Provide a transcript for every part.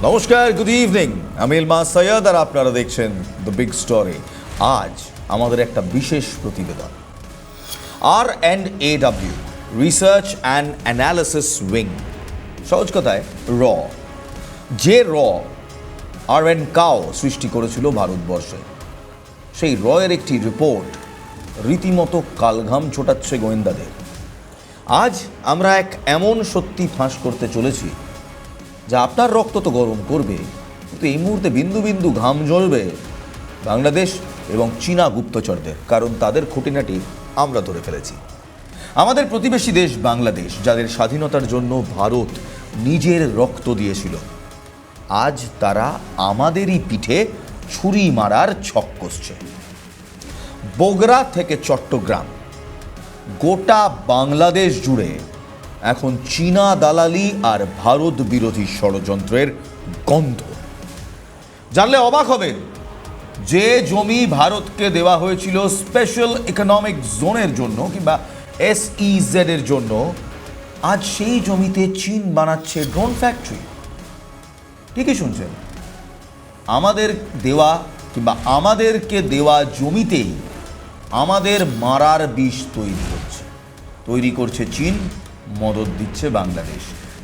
নমস্কার, good evening. আমি ইলমাস সৈয়দ আর আপনারা দেখছেন দ্য বিগ স্টোরি। আজ আমাদের একটা বিশেষ প্রতিবেদন। R&AW research and analysis wing, সহজ কথায় র, যে র আর.এন. কাও সৃষ্টি করেছিল ভারতবর্ষে, সেই রয়ের একটি রিপোর্ট রীতিমতো কালঘাম ছোটাচ্ছে গোয়েন্দাদের। আজ আমরা এক এমন সত্যি ফাঁস করতে চলেছি যা আপনার রক্ত তো গরম করবে, কিন্তু এই মুহূর্তে বিন্দু বিন্দু ঘাম জ্বলবে বাংলাদেশ এবং চীনা গুপ্তচরদের, কারণ তাদের খুঁটিনাটি আমরা ধরে ফেলেছি। আমাদের প্রতিবেশী দেশ বাংলাদেশ, যাদের স্বাধীনতার জন্য ভারত নিজের রক্ত দিয়েছিল, আজ তারা আমাদেরই পিঠে ছুরি মারার ছক কষছে। বগুড়া থেকে চট্টগ্রাম, গোটা বাংলাদেশ জুড়ে এখন চীনা দালালি আর ভারত বিরোধী ষড়যন্ত্রের গন্ধ। জানলে অবাক হবেন, যে জমি ভারতকে দেওয়া হয়েছিল স্পেশাল ইকোনমিক জোনের জন্য কিংবা SEZ এর জন্য, আজ সেই জমিতে চীন বানাচ্ছে ড্রোন ফ্যাক্টরি। ঠিকই শুনছেন, আমাদের দেওয়া কিংবা আমাদেরকে দেওয়া জমিতেই আমাদের মারার বিষ তৈরি করছে চীন, মদত দিচ্ছে বাংলাদেশ।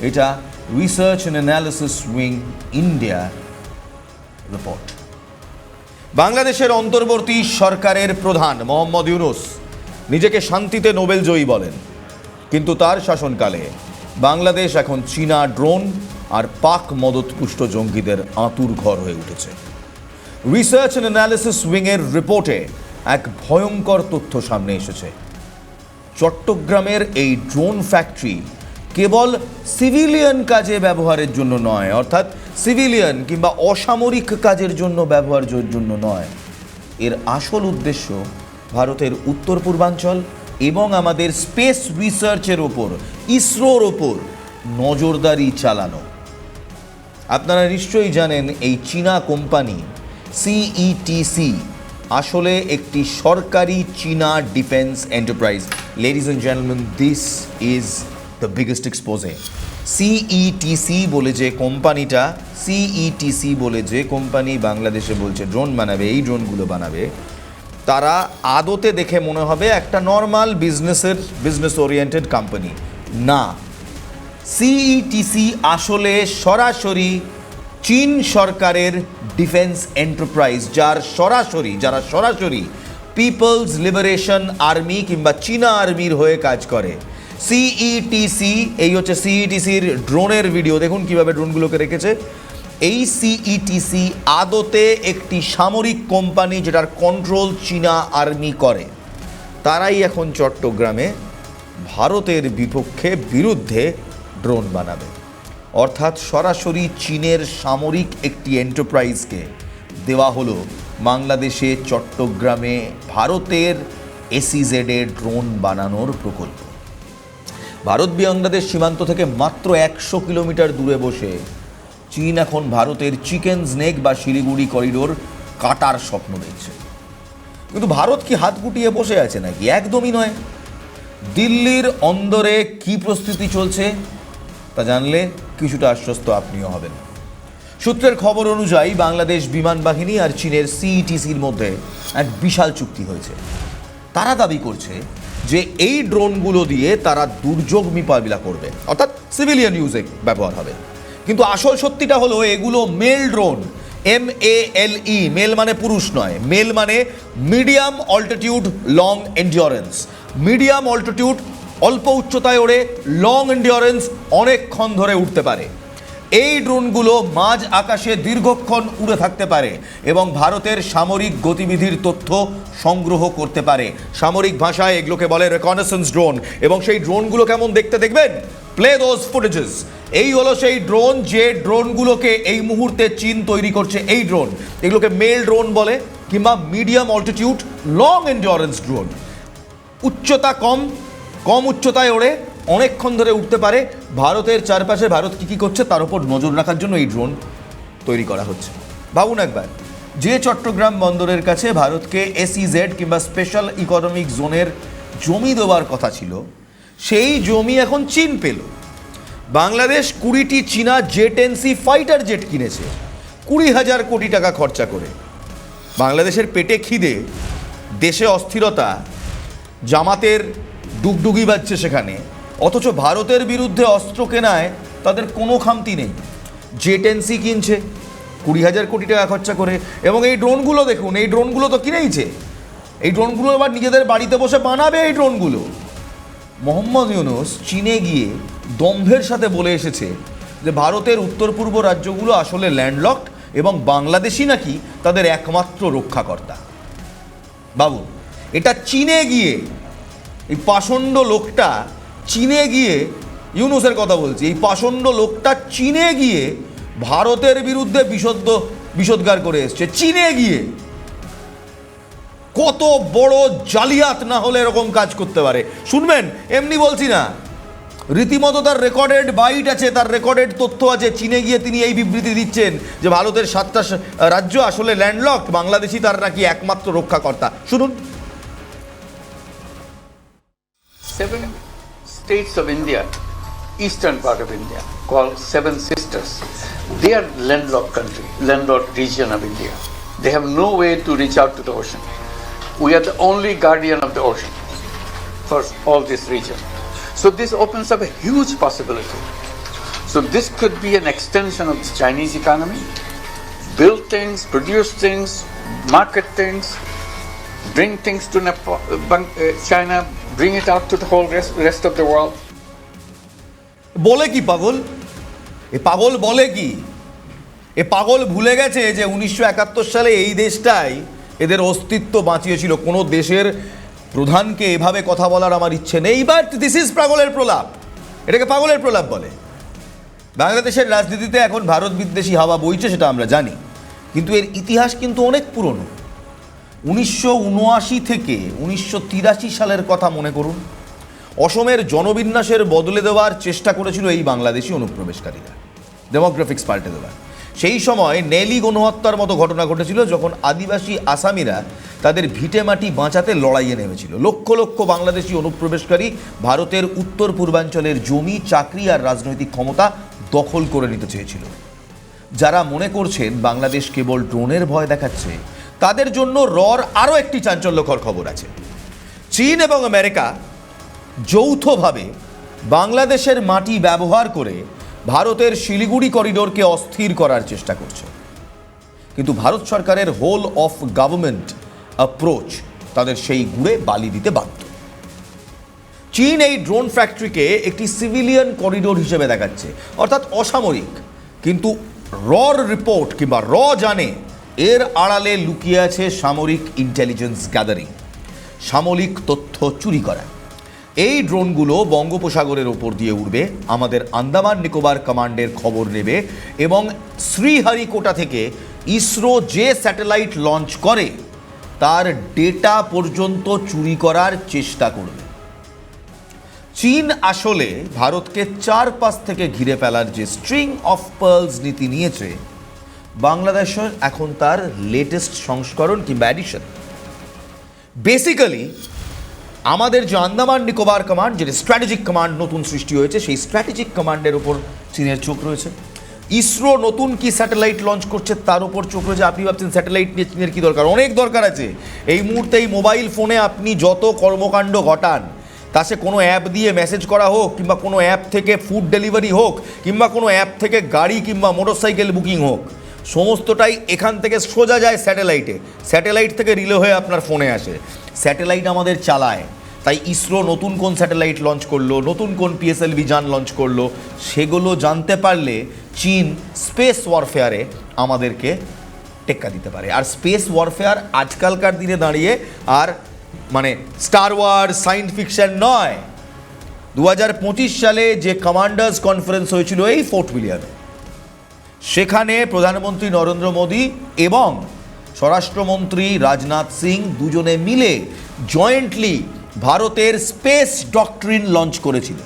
এটা research and analysis wing India report. বাংলাদেশের অন্তর্বর্তী সরকারের প্রধান মোহাম্মদ ইউনূস নিজেকে শান্তিতে নোবেল জয়ী বলেন, কিন্তু তার শাসনকালে বাংলাদেশ এখন চীনা ড্রোন আর পাক মদতপুষ্ট জঙ্গিদের আঁতুর ঘর হয়ে উঠেছে। রিসার্চ অ্যান্ড অ্যানালিসিস উইংয়ের রিপোর্টে এক ভয়ঙ্কর তথ্য সামনে এসেছে। চট্টগ্রামের এই ড্রোন ফ্যাক্টরি কেবল সিভিলিয়ান কাজে ব্যবহারের জন্য নয়, অর্থাৎ সিভিলিয়ান কিংবা অসামরিক কাজের জন্য ব্যবহারের জন্য নয়। এর আসল উদ্দেশ্য ভারতের উত্তর পূর্বাঞ্চল এবং আমাদের স্পেস রিসার্চের ওপর, ইসরোর ওপর নজরদারি চালানো। আপনারা নিশ্চয়ই জানেন, এই চীনা কোম্পানি CETC আসলে একটি সরকারি চীনা defence enterprise. Ladies and gentleman, this is the biggest expose. CETC বলে যে কোম্পানিটা, CETC বলে যে কোম্পানি বাংলাদেশে বলছে ড্রোন বানাবে, এই ড্রোনগুলো বানাবে, তারা আদতে দেখে মনে হবে একটা নর্মাল বিজনেস ওরিয়েন্টেড কোম্পানি। না, CETC আসলে সরাসরি চীন সরকারের ডিফেন্স এন্টারপ্রাইজ, যারা সরাসরি পিপলস লিবারেশন আর্মি কিংবা চীনা আর্মির হয়ে কাজ করে। CETC, এই হচ্ছে CETCর ড্রোনের ভিডিও, দেখুন কিভাবে ড্রোনগুলোকে রেখেছে। এই CETC আদতে একটি সামরিক কোম্পানি, যেটার কন্ট্রোল চীনা আর্মি করে। তারাই এখন চট্টগ্রামে ভারতের বিরুদ্ধে ড্রোন বানাবে, অর্থাৎ সরাসরি চীনের সামরিক একটি এন্টারপ্রাইজকে দেওয়া হলো বাংলাদেশে চট্টগ্রামে ভারতের SEZ ড্রোন বানানোর প্রকল্প। ভারত বাংলাদেশ সীমান্ত থেকে মাত্র 100 কিলোমিটার দূরে বসে চীন এখন ভারতের চিকেন স্নেক বা শিলিগুড়ি করিডোর কাটার স্বপ্ন দেখছে। কিন্তু ভারত কি হাত গুটিয়ে বসে আছে নাকি? একদমই নয়। দিল্লির অন্দরে কি প্রস্তুতি চলছে তা জানলে কিছুটা আশ্বস্ত আপনিও হবেন। সূত্রের খবর অনুযায়ী বাংলাদেশ বিমান বাহিনী আর চীনের CETCর মধ্যে এক বিশাল চুক্তি হয়েছে। তারা দাবি করছে যে এই ড্রোনগুলো দিয়ে তারা দুর্যোগ মোকাবিলা করবে, অর্থাৎ সিভিলিয়ান ইউজে ব্যবহার হবে। কিন্তু আসল সত্যিটা হলো, এগুলো মেল ড্রোন, MALE, মেল মানে পুরুষ নয়, মেল মানে medium altitude long endurance. Medium altitude, অল্প উচ্চতায় ওড়ে, লং এন্ডিওরেন্স, অনেকক্ষণ ধরে উঠতে পারে। এই ড্রোনগুলো মাঝ আকাশে দীর্ঘক্ষণ উড়ে থাকতে পারে এবং ভারতের সামরিক গতিবিধির তথ্য সংগ্রহ করতে পারে। সামরিক ভাষায় এগুলোকে বলে রেকনেসেন্স ড্রোন। এবং সেই ড্রোনগুলো কেমন দেখতে দেখবেন? Play those footages. এই হলো সেই ড্রোন, যে ড্রোনগুলোকে এই মুহূর্তে চীন তৈরি করছে। এই ড্রোন, এগুলোকে মেল ড্রোন বলে কিংবা medium altitude long endurance drone. উচ্চতা কম উচ্চতায় ওড়ে, অনেকক্ষণ ধরে উঠতে পারে। ভারতের চারপাশে ভারত কী করছে তার উপর নজর রাখার জন্য এই ড্রোন তৈরি করা হচ্ছে। ভাবুন একবার, যে চট্টগ্রাম বন্দরের কাছে ভারতকে SEZ কিংবা স্পেশাল ইকোনমিক জোনের জমি দেওয়ার কথা ছিল, সেই জমি এখন চীন পেল। বাংলাদেশ 20টি চীনা জেট-এনসি ফাইটার জেট কিনেছে 20,000 কোটি টাকা খরচা করে। বাংলাদেশের পেটে খিদে, দেশে অস্থিরতা, জামাতের ডুগডুগি বাজছে সেখানে, অথচ ভারতের বিরুদ্ধে অস্ত্র কেনায় তাদের কোনো খামতি নেই। জেট-এনসি কিনছে 20,000 কোটি টাকা খরচা করে। এবং এই ড্রোনগুলো দেখুন, এই ড্রোনগুলো তো কিনেইছে, এই ড্রোনগুলো আবার নিজেদের বাড়িতে বসে বানাবে এই ড্রোনগুলো। মোহাম্মদ ইউনূস চীনে গিয়ে দম্ভের সাথে বলে এসেছে যে ভারতের উত্তর পূর্ব রাজ্যগুলো আসলে ল্যান্ডলকড এবং বাংলাদেশই নাকি তাদের একমাত্র রক্ষাকর্তা। বাবু, এটা চীনে গিয়ে, এই পাষণ্ড লোকটা চীনে গিয়ে, ইউনূসের কথা বলছি, এই পাষণ্ড লোকটা চীনে গিয়ে ভারতের বিরুদ্ধে বিষোদ্গার করে এসছে। চীনে গিয়ে কত বড় জালিয়াত না হলে এরকম কাজ করতে পারে শুনবেন, এমনি বলছি না, রীতিমতো তার রেকর্ডেড বাইট আছে, তার রেকর্ডেড তথ্য আছে। চীনে গিয়ে তিনি এই বিবৃতি দিচ্ছেন যে ভারতের 7টা রাজ্য আসলে ল্যান্ডলকড, বাংলাদেশই তার নাকি একমাত্র রক্ষাকর্তা। শুনুন। 7 states of India, eastern part of India, called Seven Sisters. They are landlocked country, landlocked region of India. They have no way to reach out to the ocean. We are the only guardian of the ocean for all this region. So this opens up a huge possibility. So this could be an extension of the Chinese economy, build things, produce things, market things, bring things to China, bring it out to the whole rest of the world. বলে কি পাগল? এ পাগল বলে কি? এ পাগল ভুলে গেছে যে 1971 সালে এই দেশটাই এদের অস্তিত্ব বাঁচিয়েছিল। কোনো দেশের প্রধানকে এভাবে কথা বলার আমার ইচ্ছে নেই, বাট দিস ইজ পাগলের প্রলাপ। এটাকে পাগলের প্রলাপ বলে। বাংলাদেশের রাজনীতিতে এখন ভারত বিদ্বেষী হাওয়া বইছে, সেটা আমরা জানি, কিন্তু এর ইতিহাস কিন্তু অনেক পুরনো। 1979 থেকে 1983 সালের কথা মনে করুন। অসমের জনবিন্যাসের বদলে দেওয়ার চেষ্টা করেছিল এই বাংলাদেশি অনুপ্রবেশকারীরা, ডেমোগ্রাফিক্স পাল্টে দেওয়ার। সেই সময় নেলি গণহত্যার মতো ঘটনা ঘটেছিল, যখন আদিবাসী আসামিরা তাদের ভিটেমাটি বাঁচাতে লড়াইয়ে নেমেছিল। লক্ষ লক্ষ বাংলাদেশি অনুপ্রবেশকারী ভারতের উত্তর পূর্বাঞ্চলের জমি, চাকরি আর রাজনৈতিক ক্ষমতা দখল করে নিতে চেয়েছিল। যারা মনে করছেন বাংলাদেশ কেবল ড্রোনের ভয় দেখাচ্ছে, তাদের জন্য রর আরও একটি চাঞ্চল্যকর খবর আছে। চীন এবং আমেরিকা যৌথভাবে বাংলাদেশের মাটি ব্যবহার করে ভারতের শিলিগুড়ি করিডোরকে অস্থির করার চেষ্টা করছে। কিন্তু ভারত সরকারের হোল অফ গভর্নমেন্ট অ্যাপ্রোচ তাদের সেই গুড়ে বালি দিতে বাধ্য। চীন এই ড্রোন ফ্যাক্টরিকে একটি সিভিলিয়ান করিডোর হিসেবে দেখাচ্ছে, অর্থাৎ অসামরিক, কিন্তু রর রিপোর্ট কিংবা জানে এর আড়ালে লুকিয়ে আছে সামরিক ইন্টেলিজেন্স গ্যাদারিং, সামরিক তথ্য চুরি করা। এই ড্রোনগুলো বঙ্গোপসাগরের ওপর দিয়ে উড়বে, আমাদের আন্দামান নিকোবর কমান্ডের খবর নেবে এবং শ্রীহরিকোটা থেকে ইসরো যে স্যাটেলাইট লঞ্চ করে তার ডেটা পর্যন্ত চুরি করার চেষ্টা করবে। চীন আসলে ভারতকে চারপাশ থেকে ঘিরে ফেলার যে স্ট্রিং অফ পার্লস নীতি নিয়েছে, বাংলাদেশের এখন তার লেটেস্ট সংস্করণ কিংবা অ্যাডিশন। বেসিক্যালি আমাদের যে আন্দামান নিকোবর কমান্ড, যেটা স্ট্র্যাটেজিক কমান্ড নতুন সৃষ্টি হয়েছে, সেই স্ট্র্যাটেজিক কমান্ডের উপর চীনের চোখ রয়েছে। ইসরো নতুন কি স্যাটেলাইট লঞ্চ করছে তার উপর চোখ রয়েছে। আপনি ভাবছেন স্যাটেলাইট নিয়ে চীনের কী দরকার? অনেক দরকার আছে। এই মুহূর্তে এই মোবাইল ফোনে আপনি যত কর্মকাণ্ড ঘটান, তা সে কোনো অ্যাপ দিয়ে মেসেজ করা হোক, কিংবা কোনো অ্যাপ থেকে ফুড ডেলিভারি হোক, কিংবা কোনো অ্যাপ থেকে গাড়ি কিংবা মোটরসাইকেল বুকিং হোক, সমস্তটাই এখান থেকে সোজা যায় স্যাটেলাইটে। স্যাটেলাইট থেকে রিলে হয়ে আপনার ফোনে আসে। স্যাটেলাইট আমাদের চালায়। তাই ইসরো নতুন কোন স্যাটেলাইট লঞ্চ করলো, নতুন কোন পিএসএলভি যান লঞ্চ করলো, সেগুলো জানতে পারলে চীন স্পেস ওয়ারফেয়ারে আমাদেরকে টেক্কা দিতে পারে। আর স্পেস ওয়ারফেয়ার আজকালকার দিনে দাঁড়িয়ে আর মানে স্টার ওয়ার সায়েন্স ফিকশন নয়। 2025 সালে যে কমান্ডার্স কনফারেন্স হয়েছিল এই ফোর্ট উইলিয়ামে, সেখানে প্রধানমন্ত্রী নরেন্দ্র মোদী এবং স্বরাষ্ট্রমন্ত্রী রাজনাথ সিং দুজনে মিলে জয়েন্টলি ভারতের স্পেস ডক্ট্রিন লঞ্চ করেছিল।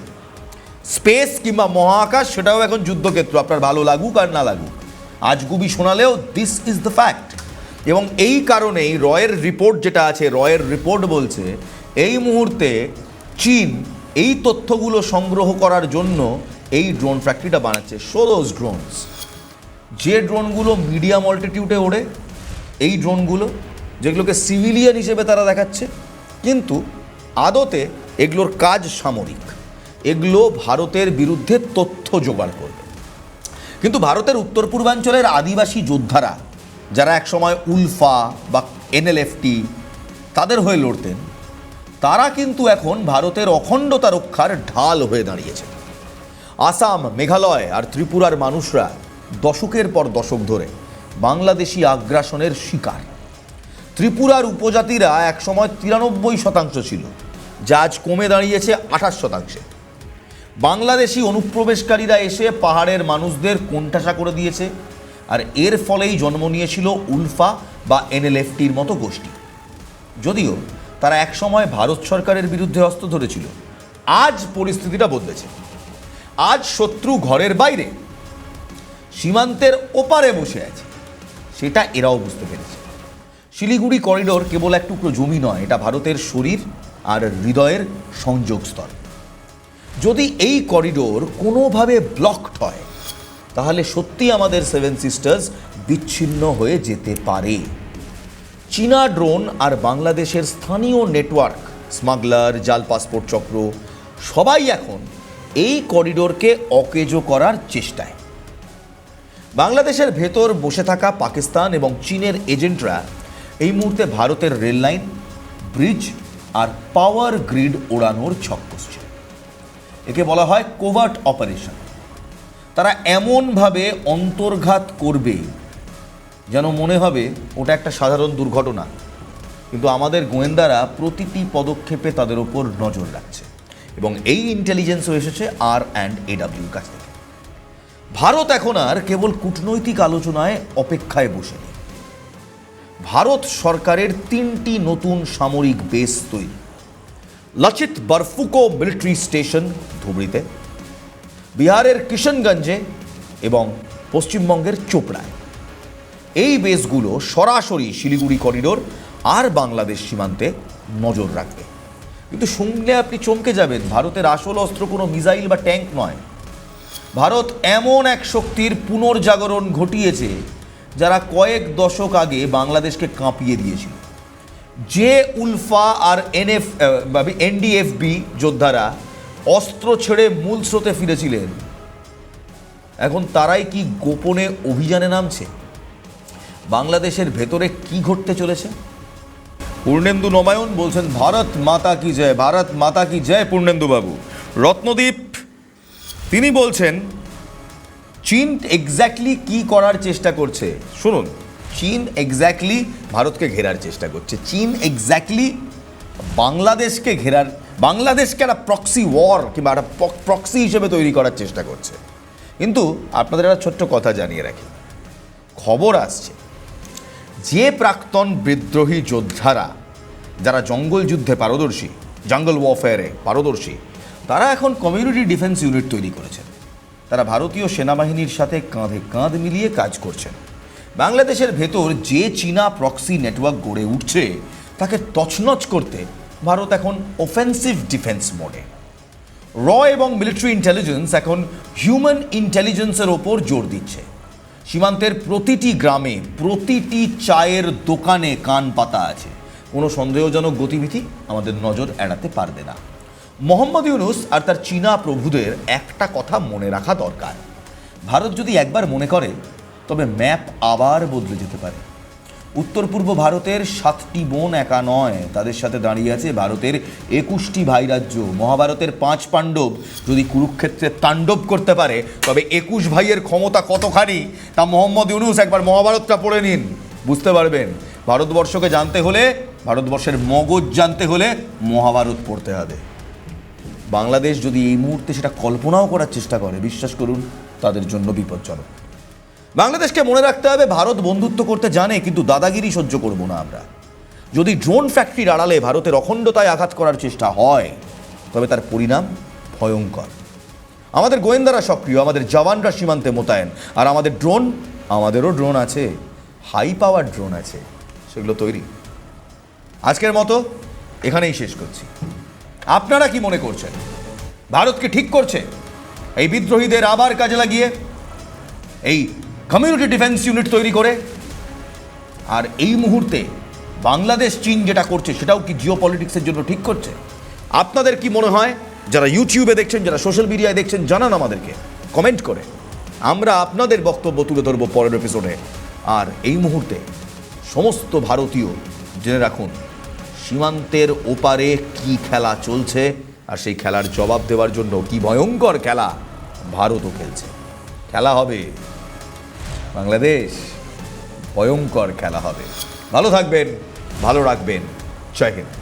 স্পেস কিংবা মহাকাশ সেটাও এখন যুদ্ধক্ষেত্র, আপনার ভালো লাগুক আর না লাগুক, আজগুবি শোনালেও দিস ইজ দ্য ফ্যাক্ট। এবং এই কারণেই রয়ের রিপোর্ট যেটা আছে, রয়ের রিপোর্ট বলছে এই মুহূর্তে চীন এই তথ্যগুলো সংগ্রহ করার জন্য এই ড্রোন ফ্যাক্টরিটা বানাচ্ছে। শো দোজ ড্রোনস, যে ড্রোনগুলো মিডিয়াম অল্টিটিউডে ওড়ে, এই ড্রোনগুলো যেগুলোকে সিভিলিয়ান হিসেবে তারা দেখাচ্ছে, কিন্তু আদতে এগুলোর কাজ সামরিক। এগুলো ভারতের বিরুদ্ধে তথ্য জোগাড় করবে। কিন্তু ভারতের উত্তর পূর্বাঞ্চলের আদিবাসী যোদ্ধারা, যারা একসময় উলফা বা এনএলএফটি তাদের হয়ে লড়তেন, তারা কিন্তু এখন ভারতের অখণ্ডতা রক্ষার ঢাল হয়ে দাঁড়িয়েছে। আসাম, মেঘালয় আর ত্রিপুরার মানুষরা দশকের পর দশক ধরে বাংলাদেশি আগ্রাসনের শিকার। ত্রিপুরার উপজাতিরা একসময় 93% ছিল, যা আজ কমে দাঁড়িয়েছে 28%। বাংলাদেশি অনুপ্রবেশকারীরা এসে পাহাড়ের মানুষদের কোণঠাসা করে দিয়েছে, আর এর ফলেই জন্ম নিয়েছিল উলফা বা এনএলএফটির মতো গোষ্ঠী। যদিও তারা একসময় ভারত সরকারের বিরুদ্ধে অস্ত্র ধরেছিল, আজ পরিস্থিতিটা বদলেছে। আজ শত্রু ঘরের বাইরে, সীমান্তের ওপারে বসে আছে, সেটা এরাও বুঝতে পেরেছে। শিলিগুড়ি করিডোর কেবল এক টুকরো জমি নয়, এটা ভারতের শরীর আর হৃদয়ের সংযোগস্থল। যদি এই করিডোর কোনোভাবে ব্লকড হয়, তাহলে সত্যি আমাদের সেভেন সিস্টার্স বিচ্ছিন্ন হয়ে যেতে পারে। চীনা ড্রোন আর বাংলাদেশের স্থানীয় নেটওয়ার্ক, স্মাগলার, জাল পাসপোর্ট চক্র, সবাই এখন এই করিডোরকে অকেজো করার চেষ্টায়। বাংলাদেশের ভেতর বসে থাকা পাকিস্তান এবং চীনের এজেন্টরা এই মুহূর্তে ভারতের রেললাইন, ব্রিজ আর পাওয়ার গ্রিড ওড়ানোর ছক কষছে। একে বলা হয় কোভার্ট অপারেশন। তারা এমনভাবে অন্তর্ঘাত করবে যেন মনে হবে ওটা একটা সাধারণ দুর্ঘটনা, কিন্তু আমাদের গোয়েন্দারা প্রতিটি পদক্ষেপে তাদের ওপর নজর রাখছে, এবং এই ইন্টেলিজেন্সও এসেছে R&AWর কাছ থেকে। ভারত এখন আর কেবল কূটনৈতিক আলোচনায় অপেক্ষায় বসে নেই। ভারত সরকারের 3টি নতুন সামরিক বেস তৈরি: লচিত বরফুকো মিলিটারি স্টেশন ধুবড়িতে, বিহারের কিশনগঞ্জে এবং পশ্চিমবঙ্গের চোপড়ায়। এই বেসগুলো সরাসরি শিলিগুড়ি করিডোর আর বাংলাদেশ সীমান্তে নজর রাখবে। কিন্তু শুনলে আপনি চমকে যাবেন, ভারতের আসল অস্ত্র কোনো মিসাইল বা ট্যাঙ্ক নয়। ভারত এমন এক শক্তির পুনর্জাগরণ ঘটিয়েছে যারা কয়েক দশক আগে বাংলাদেশকে কাঁপিয়ে দিয়েছিল। যে উলফা আর এনডিএফবি যোদ্ধারা অস্ত্র ছেড়ে মূল স্রোতে ফিরেছিলেন, এখন তারাই কি গোপনে অভিযানে নামছে? বাংলাদেশের ভেতরে কি ঘটতে চলেছে? পূর্ণেন্দু নবায়ন বলছেন ভারত মাতা কি জয়, ভারত মাতা কি জয় পূর্ণেন্দু বাবু। রত্নদীপ তিনি বলছেন চীন এক্স্যাক্টলি কি করার চেষ্টা করছে। শুনুন, চীন এক্স্যাক্টলি ভারতকে ঘেরার চেষ্টা করছে। চীন এক্স্যাক্টলি বাংলাদেশকে বাংলাদেশকে একটা প্রক্সি ওয়ার কিংবা একটা প্রক্সি হিসেবে তৈরি করার চেষ্টা করছে। কিন্তু আপনাদের একটা ছোট্ট কথা জানিয়ে রাখি, খবর আসছে যে প্রাক্তন বিদ্রোহী যোদ্ধারা, যারা জঙ্গল যুদ্ধে পারদর্শী, জঙ্গল ওয়ারফেয়ারে পারদর্শী, তারা এখন কমিউনিটি ডিফেন্স ইউনিট তৈরি করেছেন। তারা ভারতীয় সেনাবাহিনীর সাথে কাঁধে কাঁধ মিলিয়ে কাজ করছেন। বাংলাদেশের ভেতর যে চীনা প্রক্সি নেটওয়ার্ক গড়ে উঠছে, তাকে তছনছ করতে ভারত এখন অফেন্সিভ ডিফেন্স মোডে। র এবং মিলিটারি ইন্টেলিজেন্স এখন হিউম্যান ইন্টেলিজেন্সের ওপর জোর দিচ্ছে। সীমান্তের প্রতিটি গ্রামে, প্রতিটি চায়ের দোকানে কান পাতা আছে। কোনো সন্দেহজনক গতিবিধি আমাদের নজর এড়াতে পারবে না। মোহাম্মদ ইউনুস আর তার চীনা প্রভুদের একটা কথা মনে রাখা দরকার, ভারত যদি একবার মনে করে, তবে ম্যাপ আবার বদলে যেতে পারে। উত্তর পূর্ব ভারতের 7টি বোন একা নয়, তাদের সাথে দাঁড়িয়ে আছে ভারতের 21টি ভাইরাজ্য। মহাভারতের 5 পাণ্ডব যদি কুরুক্ষেত্রে তাণ্ডব করতে পারে, তবে 21 ভাইয়ের ক্ষমতা কতখানি তা মোহাম্মদ ইউনুস একবার মহাভারতটা পড়ে নিন, বুঝতে পারবেন। ভারতবর্ষকে জানতে হলে, ভারতবর্ষের মগজ জানতে হলে মহাভারত পড়তে হবে। বাংলাদেশ যদি এই মুহূর্তে সেটা কল্পনাও করার চেষ্টা করে, বিশ্বাস করুন তাদের জন্য বিপজ্জনক। বাংলাদেশকে মনে রাখতে হবে, ভারত বন্ধুত্ব করতে জানে, কিন্তু দাদাগিরি সহ্য করব না আমরা। যদি ড্রোন ফ্যাক্টরির আড়ালে ভারতের অখণ্ডতায় আঘাত করার চেষ্টা হয়, তবে তার পরিণাম ভয়ঙ্কর। আমাদের গোয়েন্দারা সক্রিয়, আমাদের জওয়ানরা সীমান্তে মোতায়েন, আর আমাদেরও ড্রোন আছে, হাই পাওয়ার ড্রোন আছে, সেগুলো তৈরি। আজকের মতো এখানেই শেষ করছি। আপনারা কি মনে করছেন? ভারত কি ঠিক করছে? এই বিদ্রোহীদের আবার কাজে লাগিয়ে এই কমিউনিটি ডিফেন্স ইউনিট তৈরি করে। আর এই মুহূর্তে বাংলাদেশ চীন যেটা করছে সেটাও কি জিও পলিটিক্সের জন্য ঠিক করছে? আপনাদের কি মনে হয়? যারা ইউটিউবে দেখছেন, যারা সোশ্যাল মিডিয়ায় দেখছেন, জানান আমাদেরকে কমেন্ট করে। আমরা আপনাদের বক্তব্য তুলে ধরবো পরের এপিসোডে। আর এই মুহূর্তে সমস্ত ভারতীয় জেনে রাখুন, সীমান্তের ওপারে কি খেলা চলছে, আর সেই খেলার জবাব দেওয়ার জন্য কি ভয়ঙ্কর খেলা ভারতও খেলছে। খেলা হবে বাংলাদেশ, ভয়ঙ্কর খেলা হবে। ভালো থাকবেন, ভালো রাখবেন। জয় হিন্দ।